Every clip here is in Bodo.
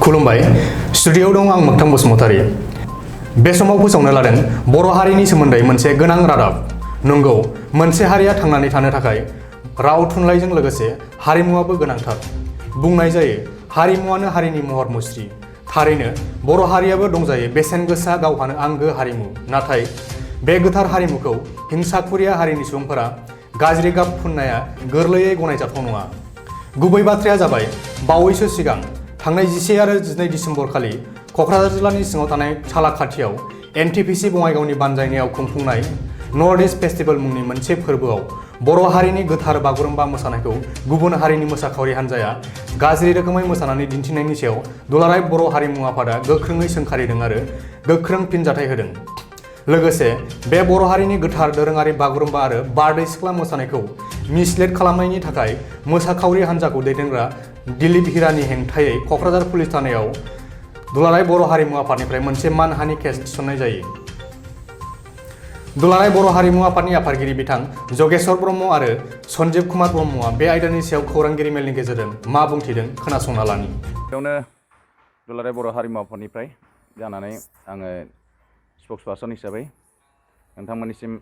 खुलुमबाय स्टुडिय'आव दं आं मोगथां बसुमतारी। बे समाव फोसावनो लादों बर' हारिनि सोमोन्दै मोनसे गोनां रादाब। नंगौ, मोनसे हारिया थांनानै थानो थाखाय राव थुनलाइजों लोगोसे हारिमुआबो गोनांथार। बुंनाय जायो हारिमुआनो हारिनि महर मुस्रि। थारैनो बर' हारियाबो दंजायो बेसेन गोसा गावहानो आंगो हारिमु। नाथाय बे गोथार हारिमुखौ हिंसाखुरिया हारिनि सुबुंफोरा गाज्रि गाब फुननाया गोरलैयै गनायजाथाव नङा। गुबै बाथ्राया जाबाय बावैसो सिगां थांनाय 11 आरो 12 दिसेम्बर खालि क'क्राझार जिल्लानि सिङाव थानाय सालाखाथियाव NTPC बङाइगावनि बानजायनायाव खुंफुंनाय नर्थ इस्ट फेस्टिभेल मुंनि मोनसे फोरबोआव बर' हारिनि गोथार बागुरुम्बा मोसानायखौ गुबुन हारिनि मोसाखावरि हान्जाया गाज्रि रोखोमै मोसानानै दिन्थिनायनि सायाव दुलाराय बर' हारिमु आफादा गोख्रोङै सोंखारिदों आरो गोख्रों फिनजाथाय होदों। लोगोसे बे बर' हारिनि गोथार दोरोङारि बागुरुम्बा आरो बारदै सिख्ला मोसानायखौ मिसलेट खालामनायनि थाखाय मोसाखावरि हान्जाखौ दैदेनग्रा दिलीप हिरानि हेंथायै क'क्राझार पुलिस थानायाव दुलाराय बर' हारिमु आफादनिफ्राय मोनसे मानहानि केस थिसननाय जायो। दुलाराय बर' हारिमु आफादनि आफादगिरि बिथां जगेश्वर ब्रह्म आरो सन्जीब कुमार ब्रह्मआ बे आयदानि सायाव खौरांगिरि मेलनि गेजेरजों मा बुंथिदों खोनासंना लानि। बेयावनो दुलाराय बर' हारिमु आफादनिफ्राय जानानै आङो स्पक्स पार्सन हिसाबै नोंथांमोननिसिम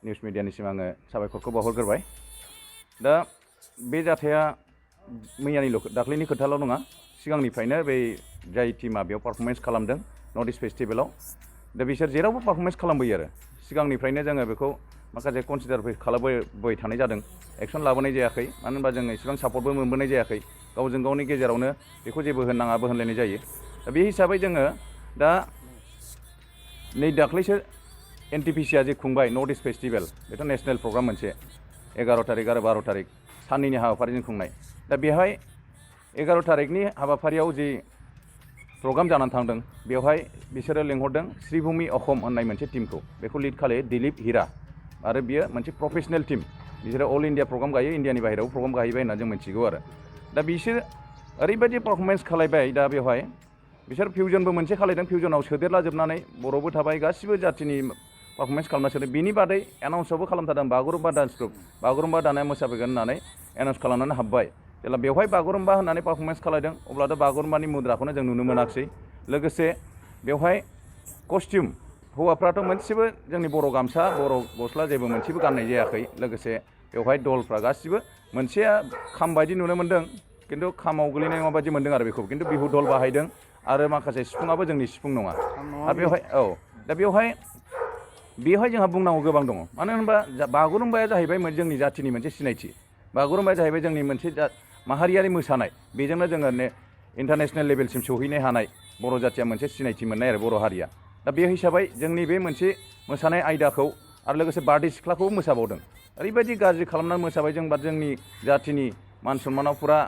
निउस मिडियानिसिम आङो साबायखरखौ बावहरग्रोबाय। दा बे जाथाया दाख्लैनि खोथाल' नङा, सिगांनिफ्रायनो बै जाय टिमा बेयाव पारफरमेन्स खालामदों नर्थ इस्ट फेस्टिभेलाव, दा बिसोर जेरावबो पारफरमेन्स खालामबोयो आरो सिगांनिफ्रायनो जोङो बेखौ माखासे कनसिडार खालामबोबाय थानाय जादों। एक्सन लाबोनाय जायाखै, मानो होनबा जोङो इसेबां सापर्टबो मोनबोनाय जायाखै। गावजों गावनि गेजेरावनो बेखौ जेबो होननाङाबो होनलायनाय जायो। दा बे हिसाबै जोङो दा नै दाख्लैसो NTPCआ जे खुंबाय नर्थ इस्ट फेस्टिभेल, बेथ' नेसनेल प्रग्राम मोनसे 11 थारिख आरो 12 थारिख साननैनि हाबाफारिजों खुंनाय। दा बेवहाय 11 थारिखनि हाबाफारियाव जि प्रग्राम जानानै थांदों, बेवहाय बिसोरो लेंहरदों श्रीभूमि अखम होननाय मोनसे टिमखौ। बेखौ लिड खालायो दिलीप हिरा आरो बियो मोनसे प्रफेसनेल टिम। बिसोरो अल इन्डिया प्रग्राम गायो, इन्डियानि बाहेरायाव प्रग्राम गाहैबाय होनना जों मिथिगौ आरो। दा बिसोर ओरैबायदि पारफरमेन्स खालायबाय, दा बेवहाय बिसोर फिउजनबो मोनसे खालायदों, फिउजनाव सोदेरला जोबनानै बर'बो थाबाय, गासिबो जाथिनि पारफरमेन्स खालामना सोदों। बिनि बादै एनाउन्सआवबो खालामथारदों बागुरुम्बा डान्स ग्रुप, बागुरुम्बा दानाया मोसाफैगोन होननानै एनाउन्स खालामनानै हाबबाय। जेब्ला बेवहाय बागुरुम्बा होननानै पारफरमेन्स खालायदों, अब्लाथ' बागुरुम्बानि मुद्राखौनो जों नुनो मोनाखिसै। लोगोसे बेवहाय कस्टिउम, हौवाफ्राथ' मोनसेबो जोंनि बर' गामसा, बर' गस्ला जेबो मोनसेबो गाननाय जायाखै। लोगोसे बेवहाय दलफ्रा गासिबो मोनसेया खाम बायदि नुनो मोन्दों, खिन्थु खामाव गोलैनाय नङा बायदि मोन्दों आरो बेखौ, खिन्थु बिहु दल बाहायदों आरो माखासे सिफुङाबो जोंनि सिफुं नङा। आरो बेवहाय जोंहा बुंनांगौ गोबां दङ। मानो होनबा बागुरुम्बाया जाहैबाय जोंनि जाथिनि मोनसे सिनायथि। बागुरुम्बाया जाहैबाय जोंनि मोनसे माहारियारि मोसानाय। बेजोंनो जोङो इन्टारनेसनेल लेभेलसिम सौहैनो हानाय बर' जाथिया मोनसे सिनायथि मोननाय आरो बर' हारिया। दा बे हिसाबै जोंनि बे मोनसे मोसानाय आयदाखौ आरो लोगोसे बारदै सिख्लाखौबो मोसाबावदों। ओरैबायदि गाज्रि खालामनानै मोसाबाय जोंनि जाथिनि मान सन्मानाव फुरा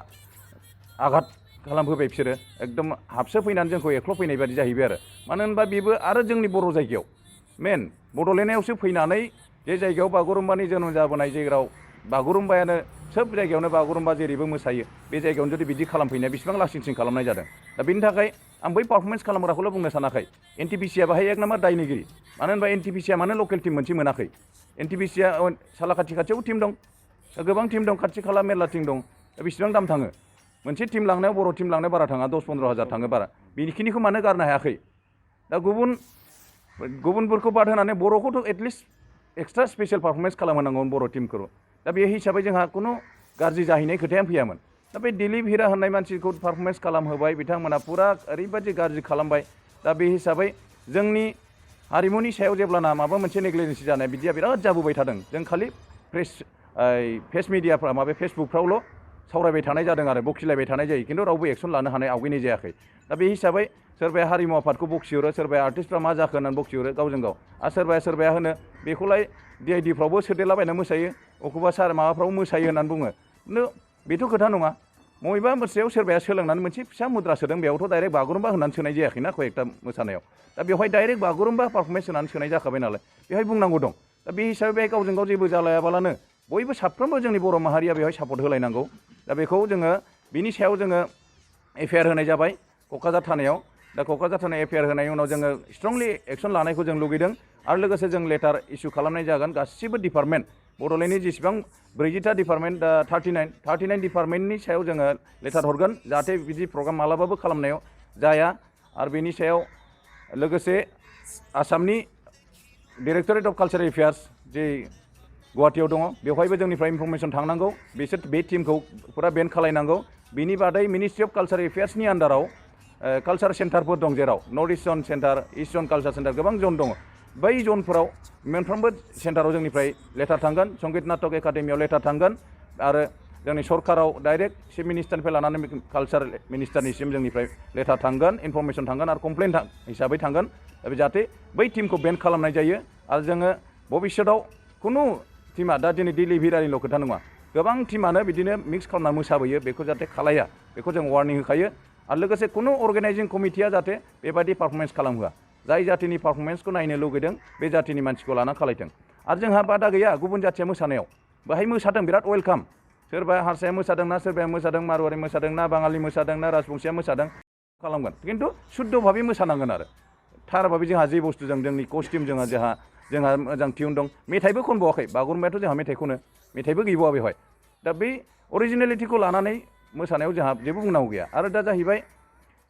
आघात खालामहोबाय बिसोरो। एकदम हाबसो फैनानै जोंखौ एख्ल'फैनाय बायदि जाहैबाय आरो। मानो होनबा बेबो आरो जोंनि बर' जायगायाव मेन बड'लेण्डआवसो फैनानै जे जायगायाव बागुरुम्बानि जोनोम जाबोनाय, जेराव बागुरुम्बायानो सोब जायगायावनो बागुरुम्बा जेरैबो मोसायो, बे जायगायावनो जुदि बिदि खालामफैनाया बेसिबां लासिंसिं खालामनाय जादों। दा बेनि थाखाय आं बै पारफरमेन्स खालामग्राखौल' बुंनो सानाखै, NTPCआ बाहाय एक नाम्बार दायनिगिरि। मानो होनबा NTPCआ मानो लकेल टिम मोनसे मोनाखै? NTPCआ सालाखाथि खाथियाव टिम दं, गोबां टिम दं, खाथि खाला मेरला टिम दं। दा बेसिबां दाम थाङो? मोनसे टिम लांनायाव, बर' टिम लांनायाव बारा थाङा, 10-15 हाजार थाङो बारा। बेखिनिखौ मानो गारनो हायाखै? दा गुबुनफोरखौ बाद होनानै बर'खौथ' एटलिस्ट एक्सट्रा स्पेसियेल पारफरमेन्स खालामहोनांगौमोन बर' टिमखौ। दा बे हिसाबै जोंहा खुनु गाज्रि जाहैनाय खोथायानो फैयामोन। दा बे दिलीप हिरा होननाय मानसिखौ पारफरमेन्स खालामहोबाय, बिथांमोना फुरा ओरैबायदि गाज्रि खालामबाय। दा बे हिसाबै जोंनि हारिमुनि सायाव जेब्लाना माबा मोनसे नेग्लिजेन्सि जानाय बिदिया बिराद जाबोबाय थादों। जों खालि फेस मिडियाफ्रा फेसबुकफ्रावल' सावरायबाय थानाय जादों आरो बखिलायबाय थानाय जायो, खिन्थु रावबो एक्सन लानो हानाय आवगायनाय जायाखै। दा बे हिसाबै सोरबाया हारिमु आफादखौ बखिहरो, सोरबाया आर्टिस्टफ्रा मा जाखो होननानै बखिहरो गावजों गाव, आरो सोरबाया होनो बेखौलाय DID फ्रावबो सोदेरलाबायना मोसायो, अखौबा माबाफ्राव मोसायो होननानै बुङो। खिन्थु बेथ' खोथा नङा। बबेबा मोनसेयाव सोरबाया सोलोंनानै मोनसे फिसा मुद्रा सोदों, बेयावथ' डाइरेक्ट बागुरुम्बा होननानै सोनाय जायाखैना कयेकटा मोसानायाव। दा बेवहाय डाइरेक्ट बागुरुम्बा पारफरमेन्स होनानै सोनाय जाखाबाय नालाय, बेवहाय बुंनांगौ दं। दा बे हिसाबै बेहाय गावजों गाव जेबो जालायाबालानो बयबो साफ्रोमबो जोंनि बर' माहारिया बेवहाय सापर्ट होलायनांगौ। दा बेखौ जोङो बिनि सायाव जोङो FIR होनाय जाबाय क'क्राझार थानायाव। दा क'क्राझार थानायाव FIR होनायनि उनाव जोङो स्ट्रंलि एक्सन लानायखौ जों लुगैदों। आरो लोगोसे जों लेटार इसु खालामनाय जागोन गासिबो डिपार्टमेन्ट बड'लेण्डनि जेसेबां 40टा डिपार्टमेन्ट 39 डिपार्टमेन्टनि सायाव जोङो लेटार हरगोन जाहाथे बिदि प्रग्राम मालाबाबो खालामनायाव जाया आरो बेनि सायाव लोगोसे आसामनि डाइरेक्टरेट अफ कालचारेल एफेयार्स जे गुवाहाटीयाव दङ बेवहायबो जोंनिफ्राय इनफरमेसन थांनांगौ बिसोर बे टीमखौ फुरा बेन खालायनांगौ बिनि बादै मिनिस्ट्रि अफ कालचारेल एफेयार्सनि आन्डाराव कालचार सेन्टारफोर दं जेराव नर्थ इस्ट जन सेन्टार इस्ट जन कालचार सेन्टार गोबां जन दङ बै जनफोराव मोनफ्रोमबो सेन्टाराव जोंनिफ्राय लेटार थांगोन संगीत नाटक एकाडेमियाव लेटार थांगोन आरो जोंनि सरकाराव डाइरेक्ट चिफ मिनिस्टारनिफ्राय लानानै कालचार मिनिस्टारनिसिम जोंनिफ्राय लेटार थांगोन इनफरमेसन थांगोन आरो कमप्लेन हिसाबै थांगोन जाहाथे बै टीमखौ बेन खालामनाय जायो आरो जोङो भबिष्यतआव खुनु टीमा दा दिनै दिल्ली भिरानिल' खोथा नङा गोबां टीमानो बिदिनो मिक्स खालामना मोसाबोयो बेखौ जाहाथे खालाया बेखौ जों वार्निं होखायो आरो लोगोसे खुनु अर्गेनाइजिं कमिटिया जाहाथे बेबायदि पारफरमेन्स खालामहोआ जाय जातिनि पारफरमेन्सखौ नायनो लुगैदों बे जातिनि मानसिखौ लाना खालायथों आरो जोंहा बादा गैया गुबुन जाथिया मोसानायाव बेहाय मोसादों बिराद वेलकाम सोरबा हारसाया मोसादोंना सोरबाया मोसादों मारवारि मोसादोंना बाङालि मोसादोंना राजबंसिया मोसादों खालामगोन खिन्थु शुद्ध भाबै मोसानांगोन आरो थार भाबै जोंहा जे बुस्थुजों जोंनि कस्टिउम जोंहा मोजां टिउन दं मेथाइबो खनबावाखै बागुरुम्बायाथ' जोंहा मेथाइखौनो मेथाइबो गैबावा बेवहाय दा बे अरिजिनेलिटिखौ लानानै मोसानायाव जोंहा जेबो बुंनांगौ गैया आरो दा जाहैबाय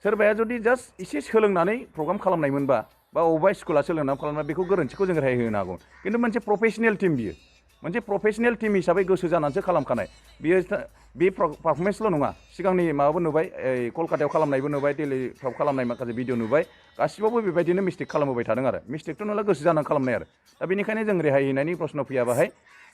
सोरबाया जुदि जास्ट एसे सोलोंनानै प्रग्राम खालामनायमोनबा बा अबेबा स्कुला सोलोंनानै खालामनाय बेखौ गोरोन्थिखौ जों रेहाय होनो हागौ खिन्थु मोनसे प्रफेसनेल टिम बियो मोनसे प्रफेसनेल टिम हिसाबै गोसो जानानैसो खालामखानाय बियो बे पारफरमेन्सल' नङा सिगांनि माबाबो नुबाय कलकातायाव खालामनायबो नुबाय दिल्लीफ्राव खालामनाय माखासे भिडिअ नुबाय गासिबावबो बेबायदिनो मिस्टेक खालामबोबाय थादों आरो मिस्टेकथ' नंला गोसो जानानै खालामनाय आरो दा बेनिखायनो जों रेहाय हैनायनि प्रश्न फैया बाहाय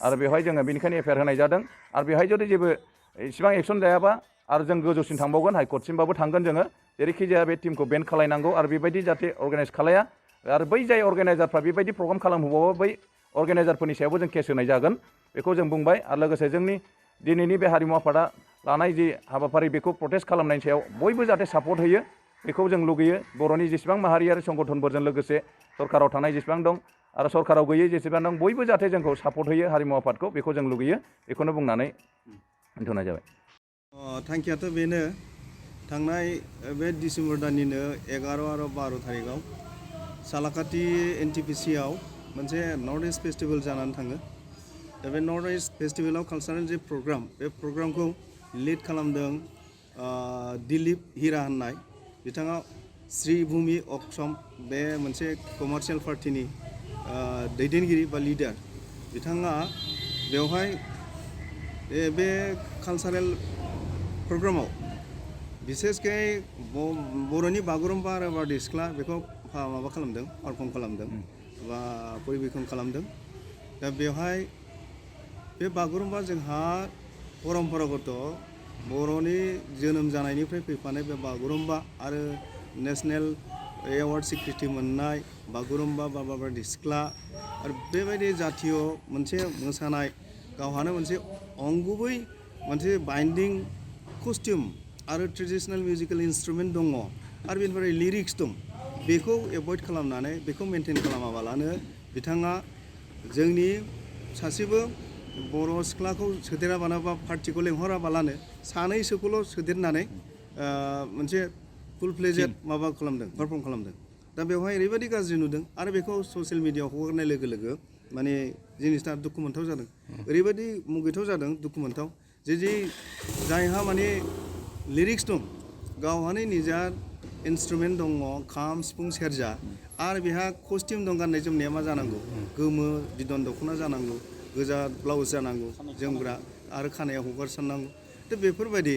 आरो बेवहाय जोङो बेनिखायनो एफआइआर होनाय जादों आरो बेवहाय जुदि जेबो इसिबां एक्सन जायाबा आरो जों गोजौसिन थांबावगोन हाइकर्टसिमबाबो थांगोन जोङो जेरैखि जाया बे टिमखौ बेन खालायनांगौ आरो बेबायदि जाहाथे अर्गानाइज खालाया आरो बै जाय अर्गानाइजारफ्रा बेबायदि प्रग्राम खालामहोबावो बै अर्गानाइजारफोरनि सायावबो जों केस होनाय जागोन बेखौ जों बुंबाय आरो लोगोसे जोंनि दिनैनि बे हारिमु आफादा लानाय जि हाबाफारि बेखौ प्रटेस्ट खालामनायनि सायाव बयबो जाहाथे सापर्ट होयो बेखौ जों लुगैयो बर'नि जेसेबां माहारियारि संगठनफोरजों लोगोसे सरकाराव थानाय जेसेबां दं आरो सरकाराव गैयै जेसेबां दं बयबो जाहाथे जोंखौ सापर्ट होयो हारिमु आफादखौ बेखौ जों लुगैयो बेखौनो बुंनानै दोनथ'नाय जाबाय थांखियाथ' बेनो थांनाय बे डिसेम्बर दाननिनो 11 आरो 12 थारिखआव सालाकाटि एनटिपिसिआव मोनसे नर्थ इस्ट फेस्टिभेल जानानै थाङो दा बे नर्थ इस्ट फेस्टिभेलाव कालचारेल जे प्रग्राम बे प्रग्रामखौ लिड खालामदों दिलीप हिरा होननाय बिथाङा श्री भूमि अक्षम बे मोनसे कमार्शियेल पार्टिनि दैदेनगिरि बा लिडार बिथाङा बेवहाय बे कालचारेल प्रग्रामाव बिसेसकै बर'नि बागुरुम्बा आरो बारदै सिख्ला बेखौ माबा खालामदों पारफर्म खालामदों बा परिबेखन खालामदों दा बेवहाय बे बागुरुम्बा जोंहा परम्परागत बर'नि जोनोम जानायनिफ्राय फैफानाय बे बागुरुम्बा आरो नेसनेल एवार्ड स्वीकृति मोननाय बागुरुम्बा बा बारदै सिख्ला आरो बेबायदि जातीय मोनसे मोसानाय गावहानो मोनसे अंगुबै मोनसे बाइन्डिं कस्टिउम आरो ट्रेडिशनेल मिउजिकेल इन्स्ट्रुमेन्ट दङ आरो बेनिफ्राय लिरिक्स दं बेखौ एभयड खालामनानै बेखौ मेनटेन खालामाबालानो बिथाङा जोंनि सासेबो बर' सिख्लाखौ सोदेराबानो बा पार्टिखौ लेंहराबालानो सानैसोखौल' सोदेरनानै मोनसे फुल फ्लेजेड माबा खालामदों पारफर्म खालामदों दा बेवहाय ओरैबायदि गाज्रि नुदों आरो बेखौ ससियेल मिडियाआव हगारनाय लोगो लोगो माने जिनिसा दुखु मोनथाव जादों ओरैबायदि मुगैथाव जादों दुखु मोनथाव जे जायहा माने लिरिक्स दं गावहानो निजा इन्सट्रुमेन्ट दङ खाम सिफुं सेरजा आरो बेहा कस्टिउम दं गाननाय जोमनाया मा जानांगौ गोमो बिदन दख'ना जानांगौ गोजा ब्लाउस जानांगौ जोमग्रा आरो खानायाव हगारसारनांगौ दा बेफोरबायदि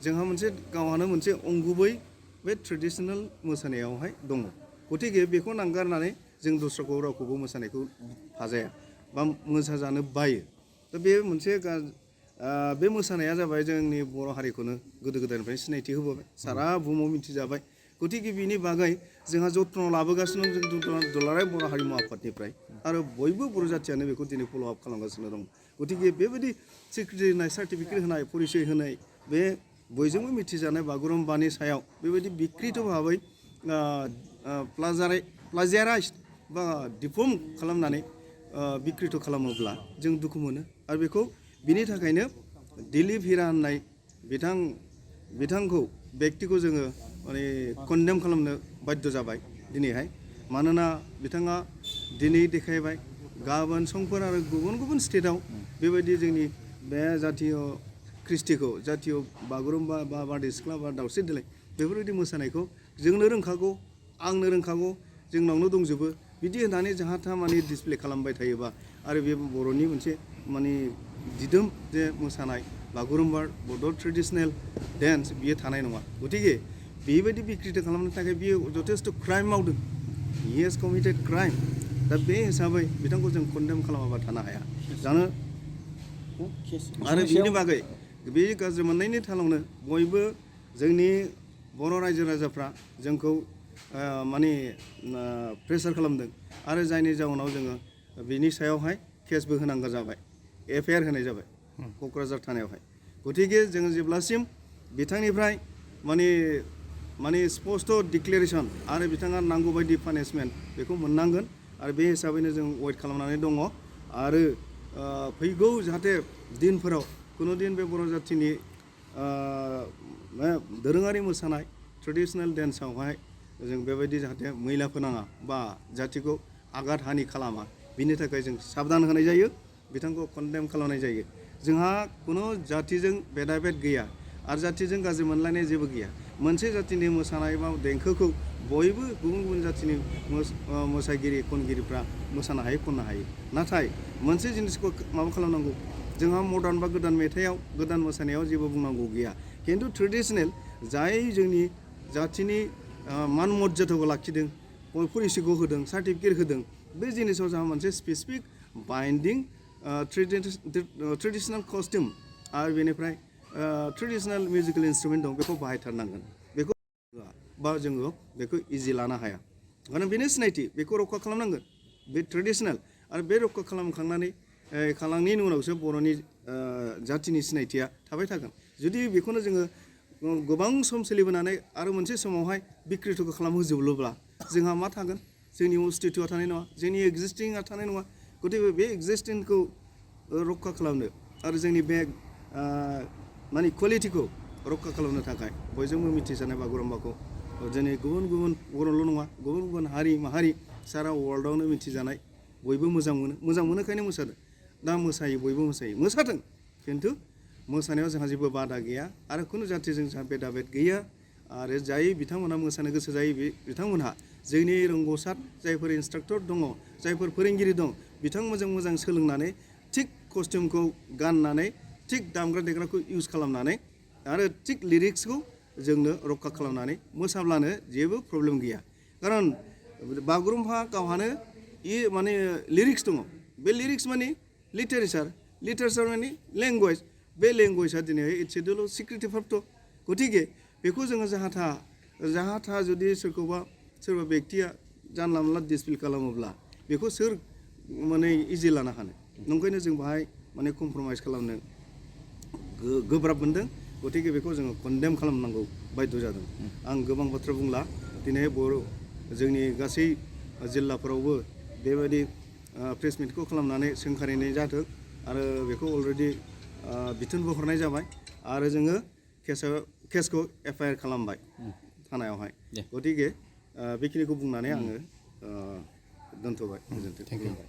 जोंहा मोनसे गावहानो मोनसे अंगुबै बे ट्रेडिशनेल मोसानायावहाय दङ गतिके बेखौ नांगारनानै जों दस्राखौ रावखौबो मोसानायखौ फाजाया बा मोसाजानो बायो दा बे मोनसे बे मोसानाया जाबाय जोंनि बर' हारिखौनो गोदो गोदायनिफ्रायनो सिनायथि होबोबाय सारा बुहुमाव मिथिजाबाय गतिके बिनि बागै जोंहा जत्न लाबोगासिनो जों दुलाराय बर' हारिमु आफादनिफ्राय आरो बयबो बर' जाथियानो बेखौ दिनै फल' आप खालामगासिनो दं गतिके बेबायदि स्वीकृति होनाय सार्टिफिकेट होनाय परिचय होनाय बे बयजोंबो मिथिजानाय बागुरुम्बानि सायाव बेबायदि बिकृत भाबै प्लाजियाराइज बा डिफर्म खालामनानै बिकृत खालामोब्ला जों दुखु मोनो आरो बेखौ बिनि थाखायनो दिलीप हिरा होननाय बिथांखौ बेक्तिखौ जोङो माने कन्डेम खालामनो बाध्य जाबाय दिनैहाय मानोना बिथाङा दिनै देखायबाय गाबोन समफोर आरो गुबुन गुबुन स्टेटआव बेबायदि जोंनि बे जातीय कृष्टिखौ जातीय बागुरुम्बा बा बारदै सिख्ला बा दावस्रि देलाय बेफोरबायदि मोसानायखौ जोंनो रोंखागौ आंनो रोंखागौ जोंनावनो दंजोबो बिदि होननानै जाहा थाहा माने डिसप्ले खालामबाय थायोबा आरो बे बर'नि मोनसे माने दिदोम जे मोसानाय बागुरुम्बा बड' ट्रेडिसनेल डेन्स बियो थानाय नङा गतिके बेबायदि बिकृति खालामनो थाखाय बियो जथेस्थ' क्राइम मावदों हि हेज कमिटेड क्राइम दा बे हिसाबै बिथांखौ जों कन्डेम खालामाबा थानो हाया जानो आरो बिनि बागै बे गाज्रि मोननायनि थालावनो बयबो जोंनि बर' रायजो राजाफ्रा जोंखौ माने प्रेसार खालामदों आरो जायनि जाउनाव जोङो बिनि सायावहाय केसबो होनांगौ जाबाय एफआइआर होनाय जाबाय क'क्राझार थानायावहाय गतिके जोङो जेब्लासिम बिथांनिफ्राय माने स्पस्ट' डिक्लेरेसन आरो बिथाङा नांगौ बायदि पानिशमेन्ट बेखौ मोननांगोन आरो बे हिसाबैनो जों वेट खालामनानै दङ आरो फैगौ जाहाथे दिनफोराव कुनु दिन बे बर' जाथिनि दोरोङारि मोसानाय ट्रेडिसनेल डेन्सआवहाय जों बेबायदि जाहाथे मैला फोनाङा बा जाथिखौ आघात हानि खालामा बिनि थाखाय जों साबधान होनाय जायो बिथांखौ कन्डेम खालामनाय जायो जोंहा कुनु जातिजों भेदाभेद गैया आरो जातिजों गाज्रि मोनलायनाय जेबो गैया मोनसे जातिनि मोसानाय बा देंखोखौ बयबो गुबुन गुबुन जातिनि मोसागिरि खनगिरिफ्रा मोसानो हायो खननो हायो नाथाय मोनसे जिनिसखौ माबा खालामनांगौ जोंहा मडार्न बा गोदान मेथाइआव गोदान मोसानायाव जेबो बुंनांगौ गैया खिन्थु ट्रेडिसनेल जाय जोंनि जातिनि मान मर्यादाखौ लाखिदों पलिसिखौ होदों सार्टिफिकेट होदों बे जिनिसाव जोंहा मोनसे स्पेसिफिक बाइन्डिं ट्रेडिसनेल कस्टिउम आरो बेनिफ्राय ट्रेडिसनेल मिउजिकेल इन्सट्रुमेन्ट दं बेखौ बाहायथारनांगोन बेखौ बा जोङो बेखौ इजि लानो हाया मानो बेनो सिनायथि बेखौ रखा खालामनांगोन बे ट्रेडिसनेल आरो बे रखा खालामखांनायनि उनावसो बर'नि जातिनि सिनायथिया थाबाय थागोन जुदि बेखौनो जोङो गोबां सम सोलिबोनानै आरो मोनसे समावहाय बिकृतिखौ खालामहोजोबोब्ला जोंहा मा थागोन जोंनि अस्तित्वआ थानाय नङा जोंनि एक्जिस्टिंआ थानाय नङा गतिके बे एक्जिस्टिंखौ रखा खालामनो आरो जोंनि बे माने कुवालिटिखौ रखा खालामनो थाखाय बयजोंबो मिथिजानाय बागुरुम्बाखौ दिनै गुबुन गुबुन बर'ल' नङा गुबुन गुबुन हारि माहारि सारा वर्ल्डआवनो मिथिजानाय बयबो मोजां मोनोखायनो मोसादों दा मोसायो बयबो मोसाथों खिन्थु मोसानायाव जोंहा जेबो बादा गैया आरो खुनु जातिजों जोंहा भेदाभेद गैया आरो जाय बिथांमोनहा मोसानो गोसो जायो बिथांमोनहा जोंनि रोंगौसार जायफोर इन्सट्राक्टर दङ जायफोर फोरोंगिरि दं बिथांमोनजों मोजां सोलोंनानै थिग कस्टिउमखौ गाननानै थिग दामग्रा देग्राखौ इउज खालामनानै आरो थिग लिरिक्सखौ जोंनो रखा खालामनानै मोसाब्लानो जेबो प्रब्लेम गैया खारन बागुरुम्बा गावहानो माने लिरिक्स दङ बे लिरिक्स माने लिटारेचार माने लेंगुवेज बे लेंगुवेजआ दिनै इट्स एडल सिक्रिटिभाबथ' गतिके बेखौ जोङो जाहा थाहा जुदि सोरबा बेक्तिया जानला मोनला डिसप्ले खालामोब्ला बेखौ सोर माने इजि लानो हानो नंखायनो जों बाहाय माने कमप्रमाइस खालामनो गोब्राब मोनदों गतिके बेखौ जोङो कन्डेम खालामनांगौ बायद' जादों आं गोबां बाथ्रा बुंला दिनै जोंनि गासै जिल्लाफोरावबो बेबायदि प्रेस मिटखौ खालामनानै सोंखारिनाय जादों आरो बेखौ अलरेडि बिथोनबो हरनाय जाबाय आरो जोङो केसखौ एफआइआर खालामबाय थानायावहाय गतिके बेखिनिखौ बुंनानै आङो दोनथ'बाय गोजोन्थों।